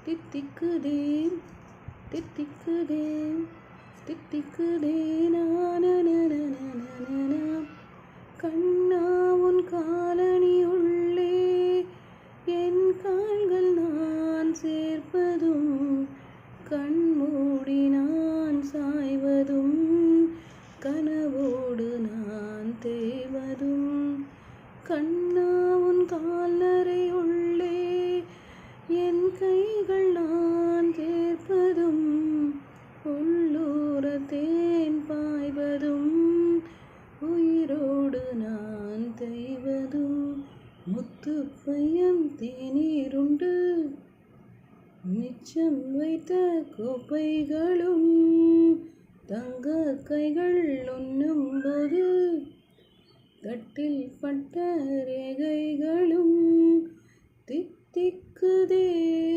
தித்திக்குதே தித்திக்குதே தித்திக்குதே நானனனனனனனா. கண்ணா உன் காலணி உள்ளே என் கால்கள் நான் சேர்ப்பதும் கண்மூடி நான் சாய்வதும் கனவோடு நான் தேய்வதும். கண்ணா உன் கால்நரை உள்ளே என் கைகள் நான் சேர்ப்பதும் உள்ளூர தேன் பாய்வதும் உயிரோடு நான் தேய்வதும். முத்து பையன் தேநீருண்டு மிச்சம் வைத்த கோப்பைகளும் தங்க கைகள் உண்ணும்போது தட்டில் பட்ட ரேகைகளும் தித்திக்குதே.